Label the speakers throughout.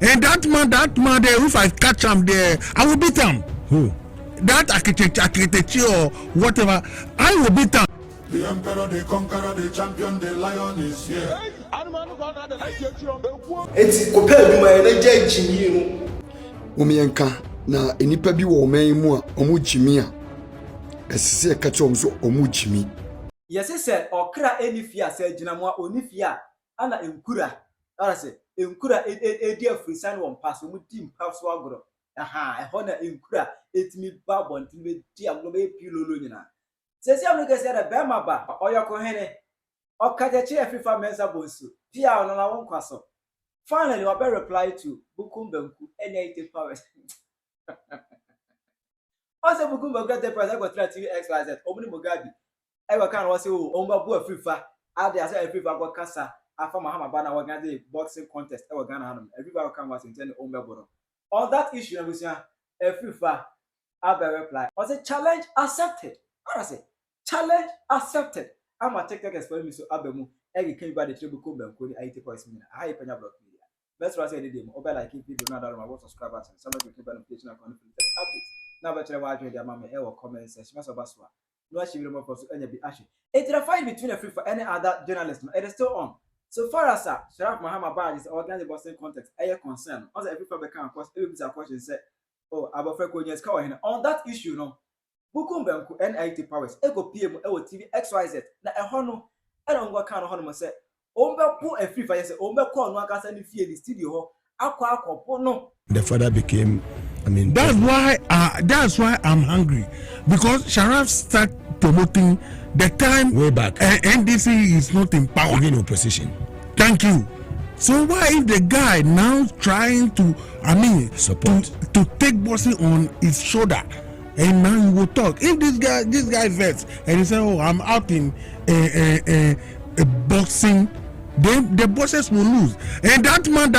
Speaker 1: And that man there, if I catch him there, I will beat him.
Speaker 2: Who?
Speaker 1: That architecture or whatever, I will beat him.
Speaker 3: The emperor, the conqueror, the champion, the lion is here.
Speaker 4: It's compared to my energy.
Speaker 2: Omienka na enipa bi wo man mu a omu jimi a esese ka che omso omu jimi.
Speaker 4: Yes sɛ okra enifia sɛ ginamo onifia ana enkura ara sɛ enkura edi afrisan won pass omu di mpa so agoro aha ehɔ na enkura etimi ba bontin be di agoro be pilolo nyina sɛ am no kɛse da bema ba oyɔko hene Okatakyie Afrifa mensa bonsu pia ono na won kwaso finally we be reply to Bukom Banku Ayitey Powers. Also Bukom Banku Ayitey Powers I got try to XYZ omuni Mugabe I was kind of say omba bu Afrifa ade asa Afrifa go kasa afa mahama ba na organize boxing contest I was Ghana hanum everybody come was intend omba boro on that issue na busia Afrifa I reply I say challenge accepted. What I say challenge accepted. I'm a TikTok experiment so abemu egi can buy the Bukom Banku Ayitey Powers mina I Penyah block media. That's what I said today. Over like if you do not my subscribe button. Somebody will keep notification on updates. Now but I watch the mama or comment section. No she will more any be action. It's a fight between Afrifa any other journalist. It is still on. So far as Sharaf Muhammad Bar is organized Boston context, a concern. Also Afrifa become course every question said, oh about Frekonyes on that issue no. Bukom Banku Ayitey Powers. Ego PM Ewo TV XYZ. Na ehono I don't go kind of hono say Afrifa yes call no aka send fie the studio akwa no.
Speaker 2: The father became
Speaker 1: That's why I'm hungry because Sharaf start promoting the time
Speaker 2: way back.
Speaker 1: NDC is not in power.
Speaker 2: Even opposition.
Speaker 1: Thank you. So why if the guy now trying to
Speaker 2: support
Speaker 1: to take bossing on his shoulder and now you will talk. If this guy vets and he say, oh, I'm out in a boxing, then the bosses will lose. And that man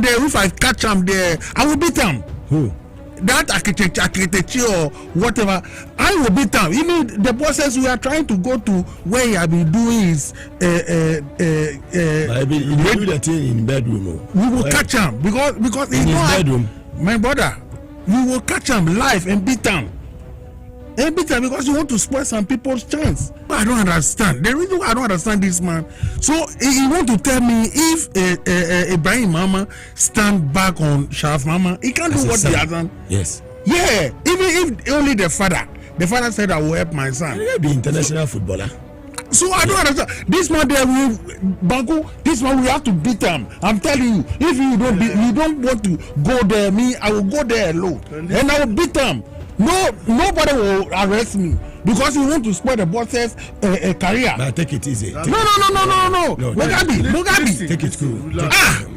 Speaker 1: there, if I catch him there, I will beat him.
Speaker 2: Who?
Speaker 1: That architecture or whatever, I will beat him. You know, the bosses we are trying to go to where he have been doing is
Speaker 2: maybe you do that thing in bedroom.
Speaker 1: We will catch him because
Speaker 2: in his bedroom.
Speaker 1: My brother, we will catch him live and beat him. Because you want to spoil some people's chance. I don't understand. The reason why I don't understand this man. So he want to tell me if Ibrahim Mama stand back on Sharaf Mama, he can't do what he has done.
Speaker 2: Yes.
Speaker 1: Yeah. Even if only the father said I will help my son.
Speaker 2: He be international footballer.
Speaker 1: So I don't understand. This man there this man we have to beat him. I'm telling you, if you don't want to go there, I will go there alone. And I will beat him. No, nobody will arrest me because you want to spoil the boss's career.
Speaker 2: But take it easy.
Speaker 1: No. Mugabe.
Speaker 2: Take it cool.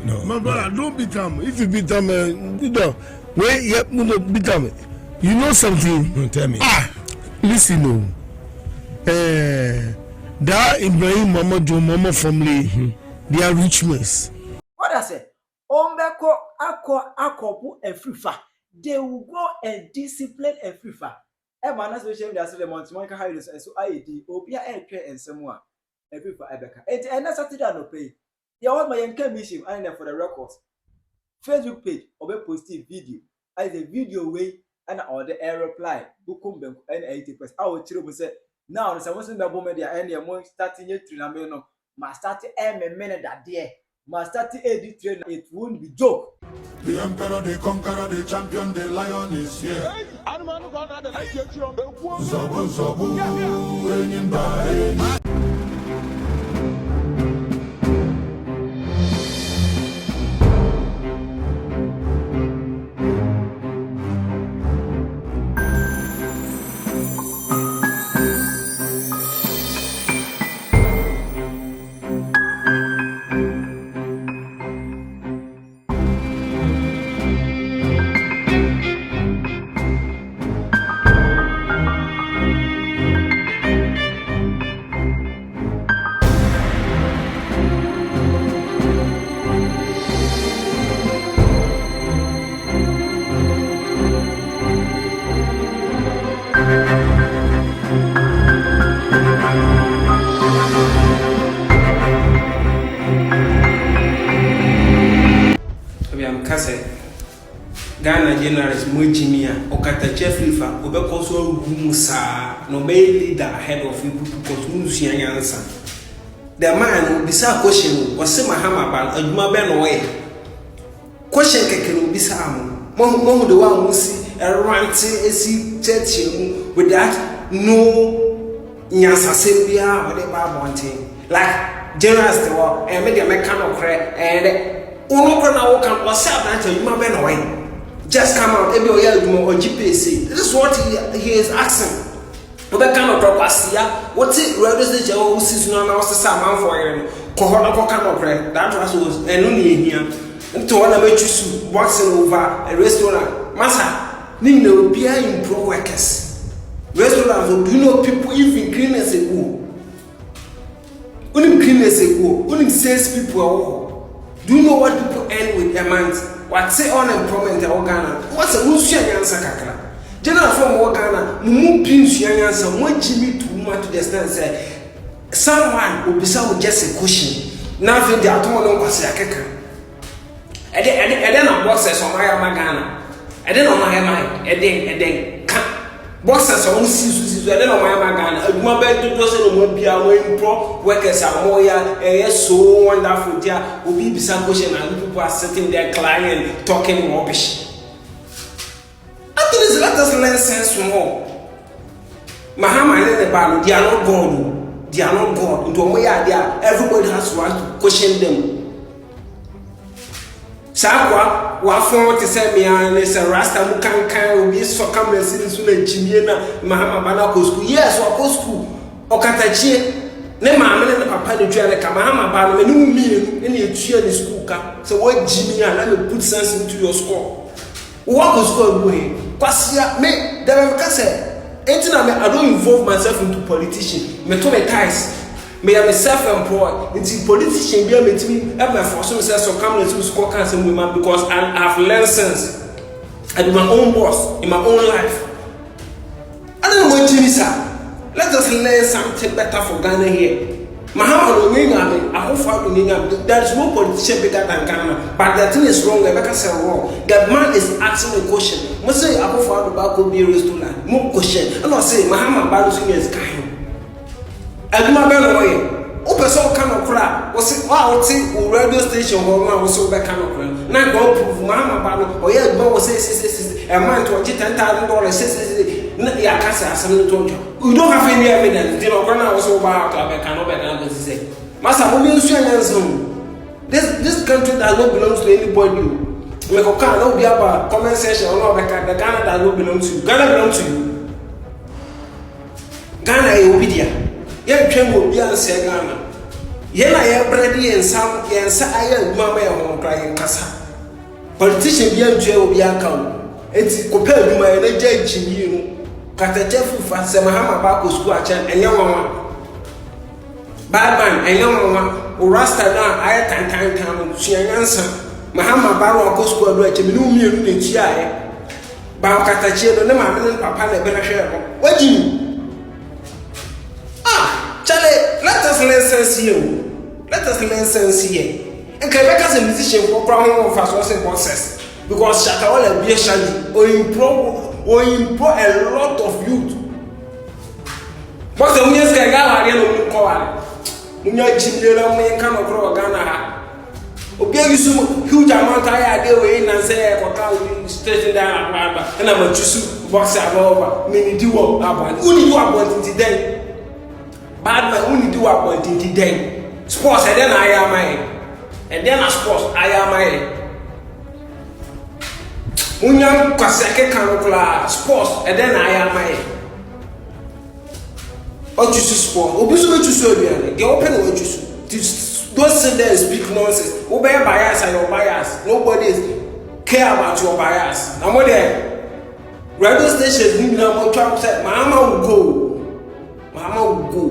Speaker 3: No. My brother, don't beat him. If you beat him, beat him. You know something?
Speaker 2: Don't tell me.
Speaker 3: Listen, that Ibrahim Mama family, they are rich men.
Speaker 4: What I say? Ombeko akopu Afrifa. They will go and discipline Afrifa. Man, that's what shame that the Montmonka Highlands and so IED, Obia and someone. Afrifa Ebeka. And that's what I don't pay. You want my mission and for the records. Facebook page or posting video. As a video way and all the air reply. Bukom Banku Ayitey Powers. I will tell you say now someone's in the moment they are any among starting yet to Lameno. Must start to aim a minute that day. Must start to edit train. It won't be joke.
Speaker 3: The emperor, the conqueror, the champion, the lion is here. Zobu,
Speaker 5: kase Ghana generals Mojimia, Okatakyie Afrifa, Obekoso Musa, no be leader ahead of you because Musi answer. The man bisa question was say Mahama ban aduma be no way. Question keke no bisa am. Mo the one who see a ranting esi church with that no nyasa sebia or the babontin. Like generals the war and make them kind of cry and ono kra na wo kan o say that aduma be no way. Just come out, every year or GPC. This is what he is asking. But kind of property, what's it? Rather than the who sees no one else to summon for him. Cohort kind of bread. That was and only here. And to one of you boxing over a restaurant. Massa, Nino will be in pro workers. Restaurants will do know people even clean as a woo. Only clean as a woo. Only sales people. Do you know what people earn with a month? What say unemployment in Ghana? What's a Russian answer, Kakla? General from Ghana, Mumu Pins young answer, one Jimmy too much to the stand say, someone will be so just a cushion. Nothing the autonomous was a kaka. And then a boxes on my Ghana. And then on my mind, and then, boxes on seasons, and then on my Ghana. A mobile to dozen will be away pro workers are more, so wonderful. There will be some question, and people are sitting there crying, talking rubbish. Let us learn sense more. Mahama and the Bible, they are not God. They are not God. Into a way, everybody has to question them. Sakwa, wafon to say me and it's a Rasta Mukanka will be so come and see soon and Jimiana, Mahama Banako school. Yes, or go school. Okatakyie, ne mamma and the papa the Jana Kamahama Ban, and no mean any cheer in school. So what Jimmy and let me put sense into your score. What was going away? Pasia, me, there I don't involve myself into politician. Me to me ties. Me am self-employed. Into politician be me to me. I'm my force myself so come to school cancer women because I have learned sense. I do my own boss in my own life. I don't know what Jimmy said. Let us learn something better for Ghana here. Mahama there is no politician bigger than Ghana, but the thing is wrong. The man is asking a question. Must say Akofa Adubako be restaurant. More question. And I say Mahama Balusi is kind. And my way. Open some kind of crap. Was it radio station or man was so that kind of crap. Now go prove Mahama Balu or yeah, God was say a man to $10,000 says yeah, can't say something told you. We don't have any evidence. You know, when I was so bad, I cannot be able to say. Master, this country does not belong to anybody. We can't be about comment section or not. The Ghana does not belong to you. Ghana belongs to you. Ghana is obedient. Yeah, can will be answer Ghana. Yeah, I have ready and some, yes, I am mamma and crying Casa. Politician be a jail will be account. It's compared to my energy, you. Okatakyie Afrifa say Mahama Banku school and young woman. Bad man and young woman who rasta down I time she answer. Mahama Banku school do it me no me no tia e. Ba Okatakyie no ma me papa na be na hwe. What do you? Charlie, let us learn sense here. Let us learn sense here. And Quebec as a musician for problem for source process because Shakawala be a shady or improve a lot of youth. But the music I got, I don't know. Munya Chimera, me kind of grow Ghana. Okay, you so huge amount I deal with and say, straight down, and I'm a juice box about many do about only do about today. Bad man only do about today. Sports, and then I am and then I sports, I am Munyam Kwaseke Kanokla sports and then I am what you sport. Obusu to so they open what you don't sit there and speak nonsense. Obey bias and your bias. Nobody care about your bias. Now what there radio stations need more Trump said Mama will go. Mama will go.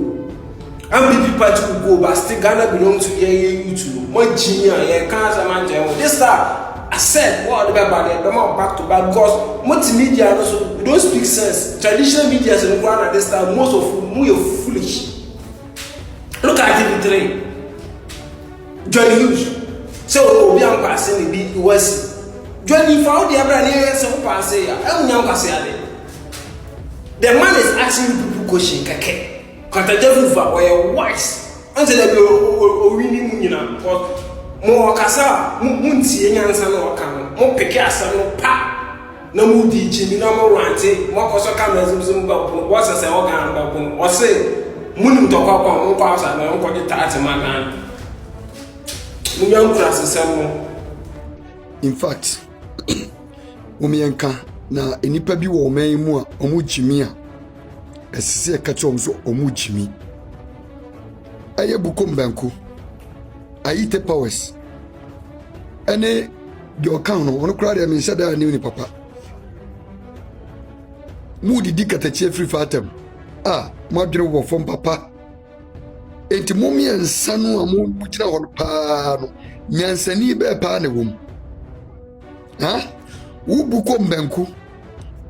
Speaker 5: MPP party will go, but still Ghana belongs to YouTube. More genius, cancer man. This time I said, what about it? Back to back because multimedia also we don't speak sense. Traditional media is in Ghana this time. Most of them are foolish. Look at TV3. Johnny Hughes. So we are passing the West. Johnny found the Abraham so pass here. The man is asking people question. Okatakyie Afrifa or wise until they go winning, you know. More kasa, munti nyansa no kan. Mo peke asam no pa. Na mu di chimi na mo rante, mo koso kamera zum ba pon. Wo se organ ba pon. Wo se munim to kwakwa mo kwa asa na mo ko di taati magan. Mu yan class sem.
Speaker 2: In fact, umienka na enipa bi wo man mu a omu jimi a esise e kacho omso omu jimi. Aye Bukom Banku Ayitey Powers ene di okan no wono kra de me nhyada ani ni papa mu di Okatakyie Afrifa atem mo adwere wo fom papa enti mo mi ensa no amu gina ho pa no nyansani be pa ne wom wo Bukom Banku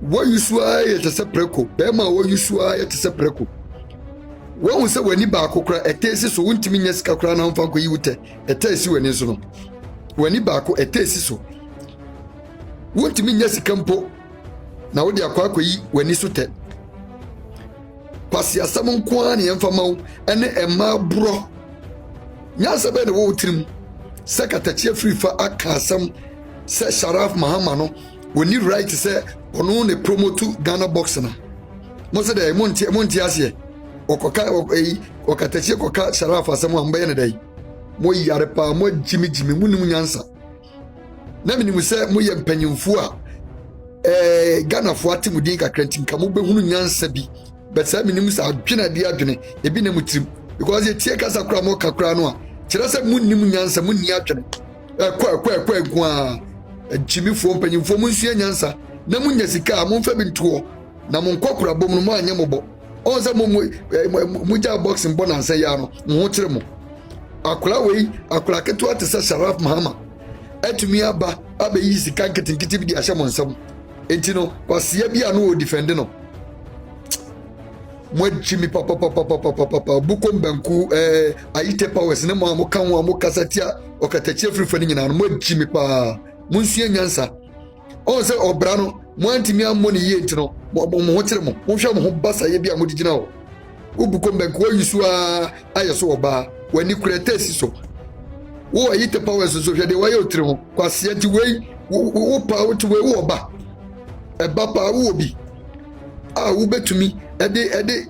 Speaker 2: wo yusua ye tese preko be ma wo yusua ye tese preko wo se wani ba akokra etesi so wontimi nya sika kra na mfa nko yiwute etesi wani so no wani ba akko etesi so wontimi nya sika mpo na wo de akwakoyi wani so te pasi asam nko an ye mfa mawo ene ema bro nya se be ne wo tirim se Okatakyie Afrifa aka asam se Sharaf Mahama no woni right se ono ne promote Ghana box na mo se de monti ase Okatakyie koka Sharaf asam ambaye ne dai mo yare pa mo jimi munim nyansa na minim se mo ye mpanyimfu a Ghana fo atimudi kakrantim ka mo behunu nyansa bi but se minim se adwena di adwene ebi na mutirim because ye tie kasa kra mo kakra no a kire se munim nyansa munni adwene kwa gwa jimi fo mpanyimfo mo nsua nyansa na munya sika mo mfa bintuo na mo nkokura bom no mo anya mobo onse mo ja boxing bonansa ya no mo kire mo akula keto atesa Sharaf Mahama atumi aba yi sika nketinkiti bi di ahye mo nsam enti no kwasia bi anu o defend no mo jimi papa Bukom Banku Ayitey Powers ne mo kan wo mo kasatia Okatakyie Afrifa ni nyina no mo jimi pa mo nsua nyansa onse obra no mo antimi amoni ye enti no mo kire mo hwe mo basa ye bi amodi gina wo Bukom Banku wo yusua ayeso oba wani kuretesi so wo Ayitey Powers so hwede wa ye otire ho kwasia ti wei wo pa wo ti wei wo oba eba pa wo obi wo betumi ede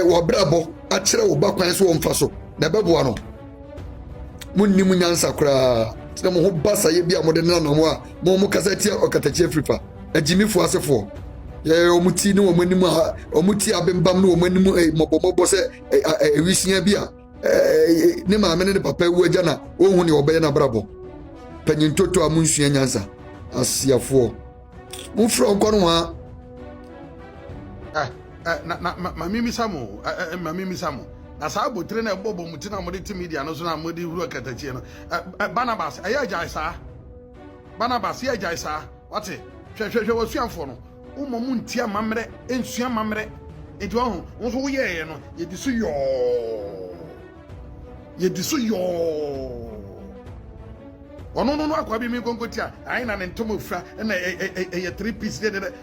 Speaker 2: wo brabo a kire wo ba kwan so wo mfa so na bebo ano munni munyansa kura tena mo basa ye bia mo de na no mo kasati Okatakyie Afrifa ajimifu asefo ye omuti ne wo manim omuti abembam ne wo manim mobomobo se ewisia bia ne maame ne papa wu agya na ohun ne obeye na brabo panyintoto amunsua nyansa asiafo mo fro nko no ha
Speaker 3: mami misamo na sa botre na bobo muti na modi media no so na modi huru Okatakyie no Barnabas aya jaisa Barnabas ya jaisa wate hwehwe wasuamfo no umo mu ntia mamre ensua mamre enti wo so wo ye no yedisu yo ono akwa bi mi konkotia ai na ntomo fra na ye 3 piece de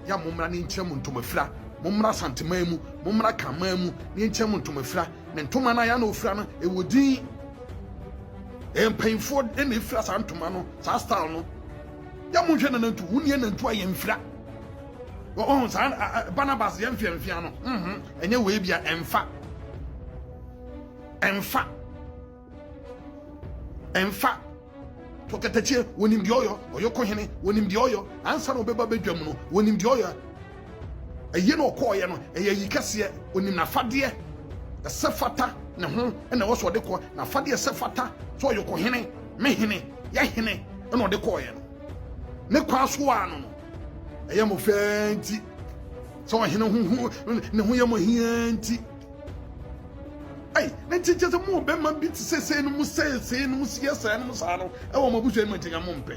Speaker 3: ya momra ni nkyem ntomo fra momra santema mu momra kama mu ni nkyem ntomo fra ne ntoma na ya na ofra no ewodin painful ene fra santoma no sa style no ya monhwe na nantu wuni na ntu aye mfra sa Barnabas ye mfia no enye we bia emfa Okatakyie wonim di oyo kohene wonim di oyo ansa no beba bedwam no wonim di oyo eye no koye no eye yikase wonim na fade sefata ne ho na wo so de ko na fade sefata so oyo kohene mehene ya hene na de koye no ne kwa so ano no eye mo fanti so hene hu ne ho ye mo hianti ai na tete mo be ma bi sese no musese no musiesa no musano e wo mabuso e mantenga mo mpe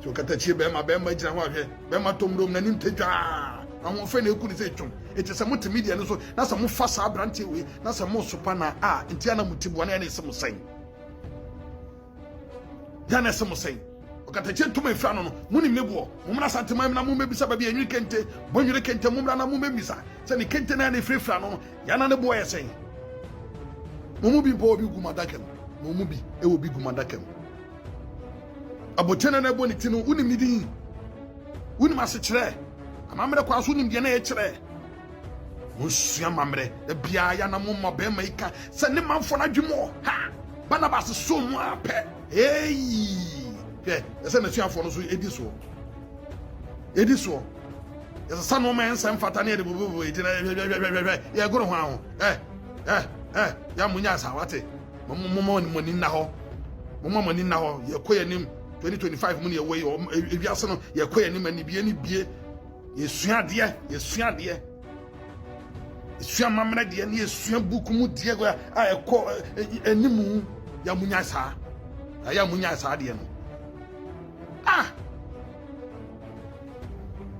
Speaker 3: so Okatakyie be ma gina ho ahwe be ma tomrom na nim tedwa awon fe na ekuni se twon ete se multimedia no so na se mo fa sa brante we na se mo sopa na ntia na mutibo na se mo sen ya na se mo sen Okatakyie ntoma efra no munim ne bo mumra santema na mumebisa ba bi enwi kente bonwire kente mumra na mumebisa se ne kente na ne frefra no ya na ne bo yesen mumu bi bo bi gumadakam mumu bi e wo bi gumadakam abotene na bo ne ti no unim ni din unim ase kire amamre kwa so unim de na ye kire musua mamre e bia ya na mumma be maika se ne manfo na dwemo ha bana ba se so mu apɛ ese na tuafo no so edi so yesa sanu man san fata ne de bobo etina ya goro ho aho ya munya sa wate mo ni na ho ye koye nim 2025 mu ne ye we ewiase no ye koye nim ani bie yesua de esua mamra de ne yesua bukumu de a ekɔ animu ya munya sa de no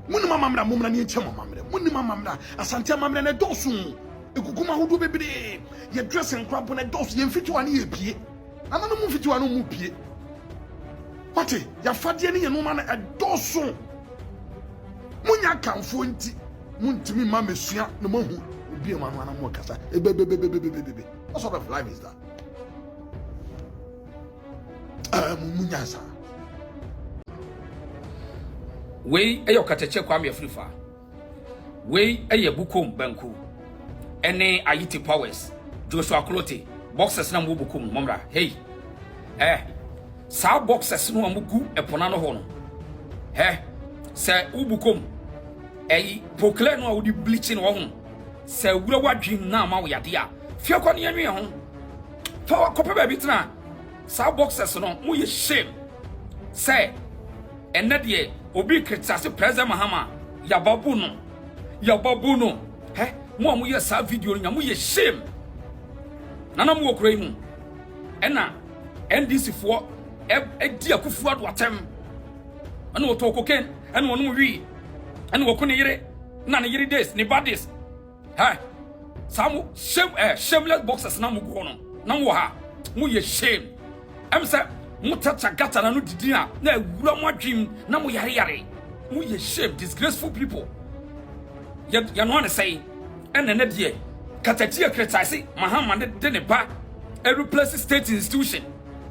Speaker 3: muni mamamra mumra ni enche mamamra muni mamamra asante mamra na dosu ekukuma hodo bebere ye dressing crap na dosu ye mfiti wa ni ye pie anana mu mfiti wa no mu pie wate ya fade ni ye no ma na dosu munya kanfo nti muntimi ma mesua no mahu obi ma no ana mu kasa ebebebebebebebe what sort of life is that munya sa
Speaker 6: we ayo Okatakyie Afrifa we aye Bukom Banku Ayitey Powers Joshua Klote boxers na Bukom momra hey sa boxers no amugu epona no ho no se Bukom proclaim no awudi bleaching wo ho se wura wadwim na ma wo yade a fie kɔ ne anwe ho fa kɔpɛ ba bi tena sa boxers no mo ye shame se enade obi criticize president Mahama yababu no mo amu ye sa video nya mo ye shame nana mo okura mu ena NDC fo di akufu ado atem ana wo to koken ana wono wi ana wo kone yire na ne yire days ne badis samu shame shameless boxers na mo go no na wo ha mo ye shame em say mutacha gata na no didi a na awura mo adwim na mo yare mo ye shame disgraceful people ya no na say ena na de Okatakyie criticize Mahama de ne ba a replace state institution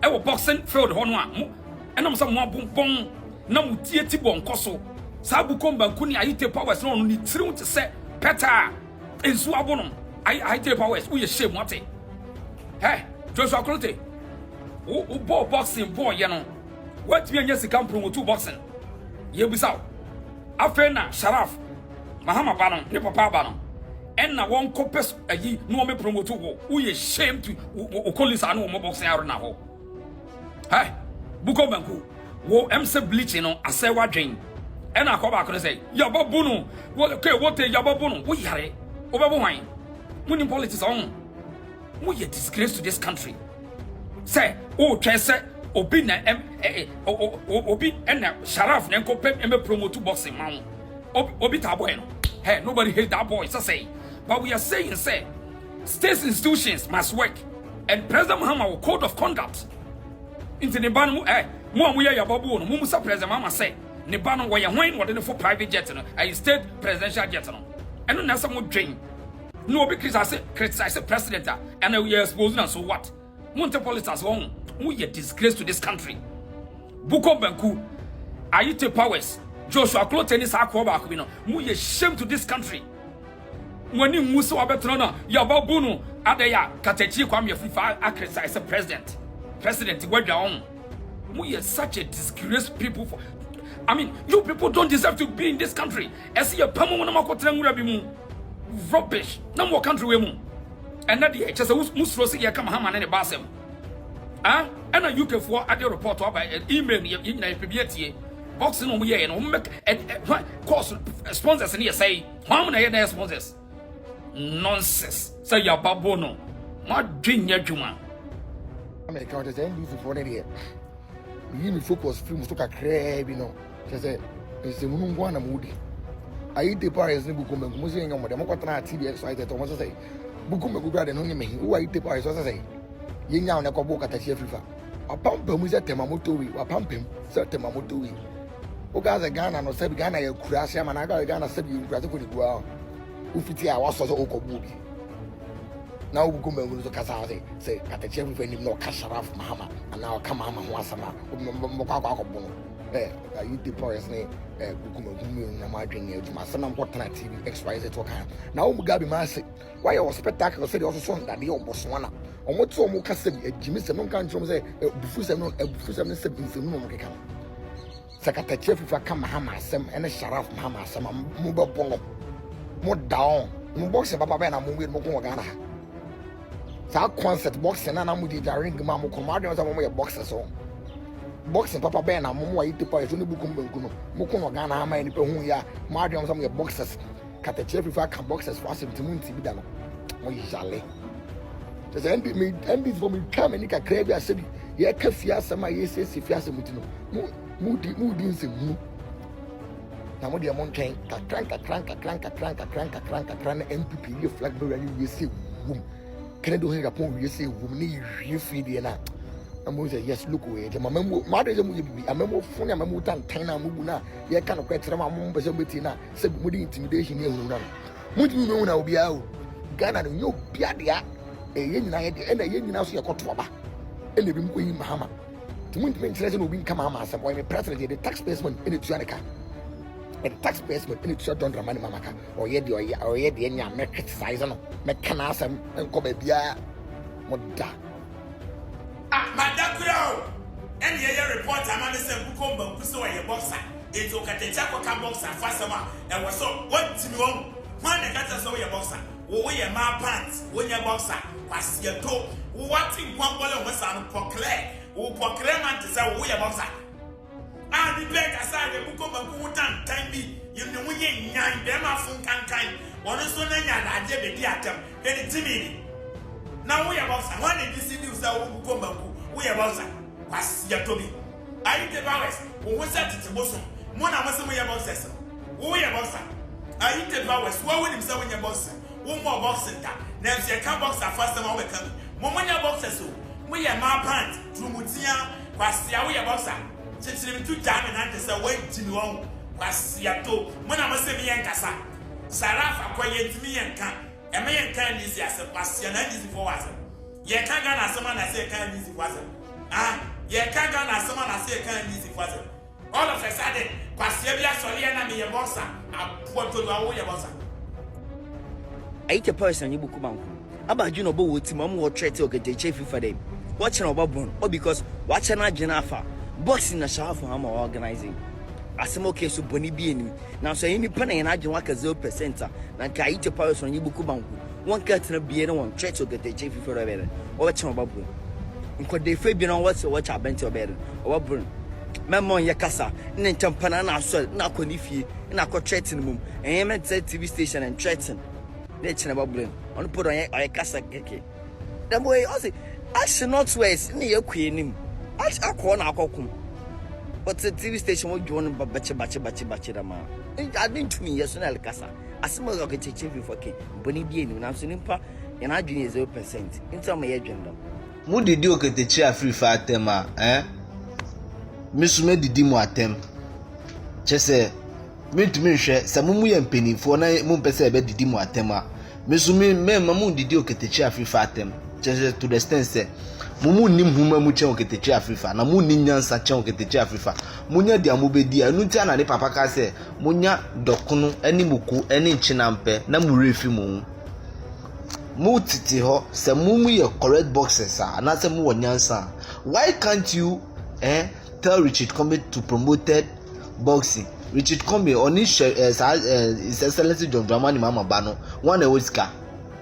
Speaker 6: e wo boxing field ho no a mo ena mo say mo abonbon na mo tie ti bon koso sa Bukom Banku Ayitey Powers no ni tiriw te se peta ensu abono Ayitey Powers wo ye shame what Joshua Klote o boxing boy ye no what me anya sika promote boxing ye bisaw afena Sharaf Mahama ba no ne papa ba no enna won kopes ayi no me promote wo ye shame to o kolisa no mo boxing aro na ho Bukom Banku wo MC bleaching no ase wadwen enna akoba akoro say yababu no wo yababu no wo yare obebo hwan muni politics on wo ye disgrace to this country say twese obi na obi enna Sharaf na nkopem me promote boxing man obi ta boy no nobody hate that boy say but we are saying say state institutions must work and President Mahama will code of conduct into the ban mo amu ya yababu no mo musa President Mahama say ne ban no wo ye hwan wo de for private jet no state presidential jet no eno na some dwen no obi criticize president and we are supposed to so what Monte politics won we a disgrace to this country Bukom Banku Ayitey Powers Joshua Klote ni sa akwa ba ko bi no mu ye shame to this country wani muso abetro na yababu no adeya Okatakyie Afrifa criticize president wadwa on mu ye such a disgrace people for I mean you people don't deserve to be in this country as you pamo na makotra ngura bi mu rubbish na mo country we mu and na de chese musro se ye kama Mahama na ne basem and a UK for ade report or by email ye na pebiatie boxing no ye no make course sponsors ni say how na ye na sponsors nonsense say ya babo no ma dwenya dwuma
Speaker 2: America was saying this for there we need focus film so kakra bi no say se munungu na mudi Ayitey Powers ni Bukom Banku mo se nyamo de mo kwatana TV excited to mo say Bukom Banku grade no nyame who Ayitey Powers so say ye nya na ko Okatakyie Afrifa apampa mu se temamoto wi wapampem se temamoto wi o ga ze Ghana no se Ghana ya kurase ama na ga Ghana se bi kurase ko digua ufiti a waso so okobu bi na wo Bukom Banku so kasa se Okatakyie Afrifa nim no ka Sharaf Mahama ana o kama ama ho asama mo kwa akobon Ayitey Powers ne Bukom Banku na ma adwen ne adwuma se na mpotana TV XYZ to kan na wo Mugabe ma se why your spectacle say also so that dey oboso na omo to omo kasa bi adwimi se no kan trom say bufu se no se binse no mo keka se Okatakyie Afrifa ka Mahama asem ene Sharaf Mahama asem mo be bono mo down mo box baba be na mo wi mo ko Ghana sa concert boxing na mo di ring ma mo ko ma de mo ye boxer so boxing papa be na mo Ayitey Powers no Bukom Banku no mo ko Ghana ama ni pe hu ya ma de mo ye boxers Okatakyie Afrifa ka boxers for asem timu nti bi da no mo yale so say MB for me come ni ka krebi asebi ye ka fia asema ye sesi fia asem ti no mu di nsem mu na mo de mo ntwen ka kran MPP ye flag be rally we say wum can do here upon you say woman you feed na I'm say yes look away the mama mother is a memo phone and mamu tan tena mubuna ye kind of question my mom person betina say mudi intimidation here run mudi no na obi a Ghana no yo bia dia ye nyina ye de na ye nyina so ye koto ba e na bi mko yi Mahama to mudi mention obi come Mahama asem boy me president the taxpayers money in the tuaneka the taxpayers money in the tuan don money mamaka or ye de nya me criticize no me kana asem enko ba bia moda
Speaker 7: madakuro and ye report amane say Bukom Banku so ye boxer it Okatakyie ka boxer fasama and was so what timi won when the kata so ye boxer wo ye ma pants wo ye boxer kwase ye to what in kwambole wo sa no pokle wo pokle man to say wo ye boxer and the bank aside the Bukom Banku tan time bi you know wo ye nyan be ma fun kankan won so na nya na je be di atam then timi now we are boxer. When did you see you say Bukom Banku? We are boxer. What's your Toby? Ayitey Powers. Who was that to Bosom? Mona was we are boxers. We are boxer. Ayitey Powers. What would himself when you're boxer? One more boxing time. Now, if you can't box a faster, we come. Momania boxers. We are my pants. Trumutia. What's your we are boxer? Since you two time and answer wait to long. What's your toe? Mona was me and Cassa. Saraf acquired me and can. A man can easy as a passion and easy for us. Ye can't go as someone I say can easy for us. Ye can't go as someone I say can easy for us. All of a sudden, Passia Soliana me a boxer. I put to away a boxer.
Speaker 8: Ayitey Powers and Bukom Banku. About you know, but with Mom or try to get the chief for them. Watching about Bone, or because watching a Janafa, boxing a shaft for Hama organizing. Asemo kesu boni bi enim na so yimi pana na agye waka 0% na ka Ayitey Powers on Bukom Banku won ka tena bie na won try to get the chief for them o che obabu nko de fe bi na watch abenti obere obabu memo ye kasa ne nchampana na so na akoni fie na akọ threaten mum enyem TV station and threaten de chena obabu on put on ye kasa keke dem boy o say ash not west ne ye kwe enim ash akọ na akokum. But the TV station will join bache dama. I didn't mean yes na kasa. Asema Okatakyie Afrifa ke. Boni bi enu na so nimpa ya na adwene 0%. Into ma ye dwendom.
Speaker 9: Mu didi Okatakyie Afrifa atema, Misume didi mu atem. Chese mentumi hwe se mumu ye mpenifo na mu mpese ebe didi mu atema. Misume mema mu didi Okatakyie Afrifa atem. Chese to the extent say mumu nim huma mu chen Okatakyie Afrifa na mu ninyansa chen Okatakyie Afrifa munya dia mu bedi anu ti ana ne papa ka se munya dokunu ani muku ani nkinampe na mu refi mu titi ho se mumu ye correct boxers na se mu wonyansa. Why can't you tell Richard Combe to promoted boxing? Richard Combe oni His Excellency John Dramani Mama Bano one Oscar.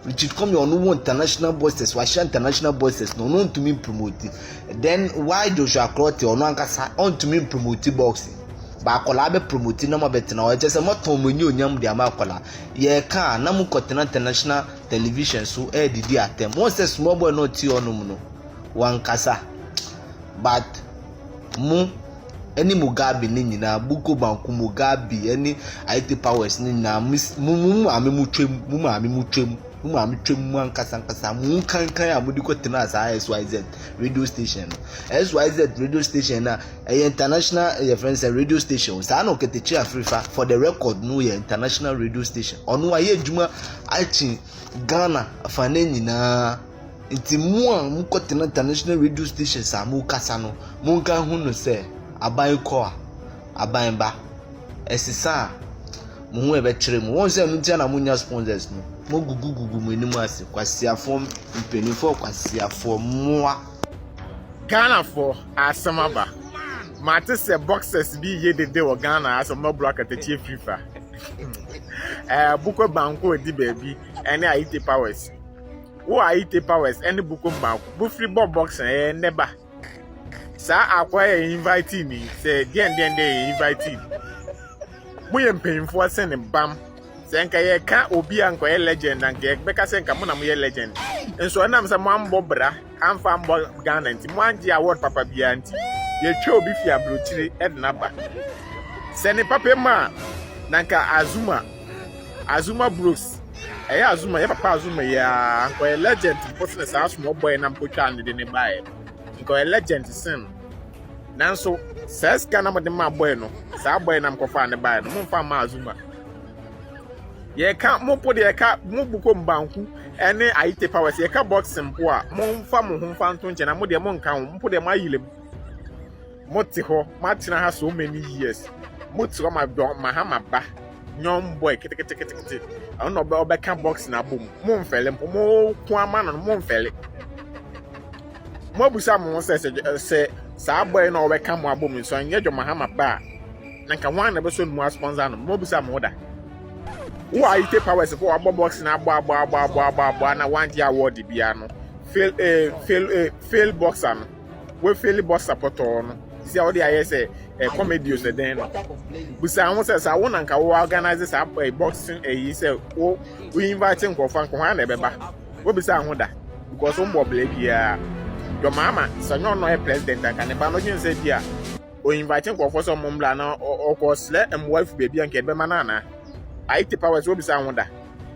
Speaker 9: Richard Combe on no international boxers, why international boxers no to me promote. Then why Joshua Clotte or no ankasa on to me promote boxing? Ba akola be promote no mabet na o chese moto monyo nyam de ama akola. Ye ka na mu kote international television so didi atem. One say small boy no ti onum no. Wan kasa. But mu any Mugabe ni nyina Bukom Banku Mugabe any Ayitey Powers ni na mu amemutwem mu am twem mu ankasa mu kankan a mudi kotena sa SYZ radio station SYZ radio station na international friends radio station sa na Okatakyie Afrifa for the record no international radio station onu aye adwuma achi Ghana afane nyina nti mu a mu kotena international radio station sa mu kasa no mu kan hu no se aban ko aban ba esisa mu hu ebe kire mu won se nu tia na mu nya sponsors no mo gugu mu enimu ase kwasiafo mpenifo kwasiafo moa
Speaker 10: Ghana for Asɛm Aba mate se boxers bi ye dede wo Ghana Asɛm Aba Okatakyie Afrifa Bukom Banku odi baby ene Ayitey Powers wo Ayitey Powers ene Bukom Banku bu free ball boxing neba sa akwa invite me say den invite mo ye mpemfo ase ne bam senka ye ka obi anko ye legend anke beka senka mo na mo ye legend enso na msa mo ambo bra amfa ambo Ghana nti mo anje award papa bia nti ye twa obi fi abrochiri edna ba sene papa ma nanka Azuma Bros Azuma ye papa Azuma ya anko ye legend person sa small boy na mpotwa ande ne bae anko ye legend sen nanso says kana mo de ma boy no sa boy na mkofa ne bae no mo mfa ma Azuma ye ka mo po de ka mo Bukom Banku ene Ayitey Powers ye ka boxing po a mo mfa mo ho mfa nto nche na mo de mo nka ho mo de ma yile mo ti ho ma tena ha so many years mo ti ho ma ha ma ba nyom boy kete ono be obeka boxing na bom mo mfele mpo mo ku ama no mo mfele mo busa mo se sa boy na obeka mo abom so anye dwo ma ha ma ba na nka wan na be so no sponsor no mo busa mo da wo Ayitey Powers for abo boxing na agba na one year award bia no fail boxer no we fail boxer support no see how dey say comedy o se den no busa won say sa won nka wo organize sa boxing yi say wo invite nko fa nko na be ba wo busa ho da because wo mbo bla bia your mama so no president kan ne ba no yin say bia o invite nko for so mbla na o ko sle wife baby anke be manana Ayitey Powers wo bisa hoda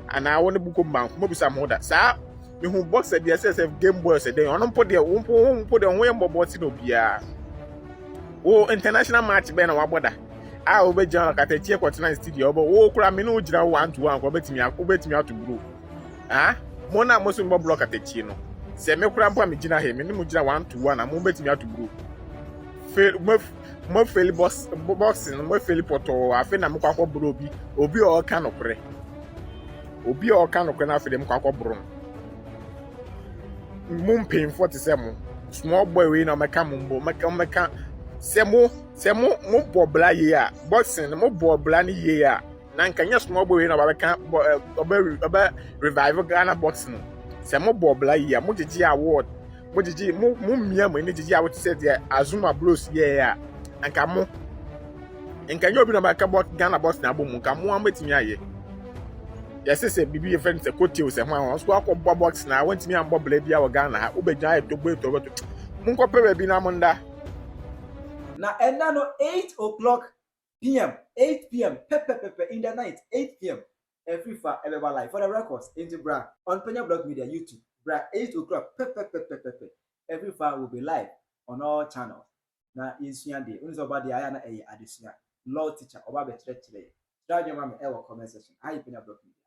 Speaker 10: ana wo ne Bukom Banku mo bisa hoda sa me hu boxer dia say game boy say den ono mpo de wo ye mbobo ti no bia wo international match be na waboda a wo be jan Okatakyie Kwatena studio obo wo kura me no gira 1-1 ko betimi ato bro mo na mo so mbo block Okatakyie no se me kura mpo me gina he me ni mo gira 1-1 na mo betimi ato bro mo feli boxing mo feli poto afi na mo kwakọ bro obi o ka nokre na afi dem kwakọ bro mo mpem 47 small boy we na meka meka se mo bobla ye a boxing mo bobla ni ye a na nkanya small boy we na beka oba revive Ghana boxing se mo bobla ye a mo gigi award mo gigi mo mia mo ni gigi award se de Azuma Bros ye a anka mo nkanya obi na baka Ghana boxing na bom nka mo ametimi aye yes say bibi friend say kote say ho so akọ boxing na wantimi am bobla bia wa Ghana ha obegya e togbo mo nko pe bi na mo nda
Speaker 4: na enda no 8 p.m. 8 p.m. Pepe in the night 8 p.m. Afrifa Ebeba live for the records into bra on Penyah Blog Media YouTube bra 8 o'clock Pepe Afrifa will be live on all channels na insua de unzo ba de aya na adesua law teacher oba be chire chire try your mama e comment section Penyah Blog Media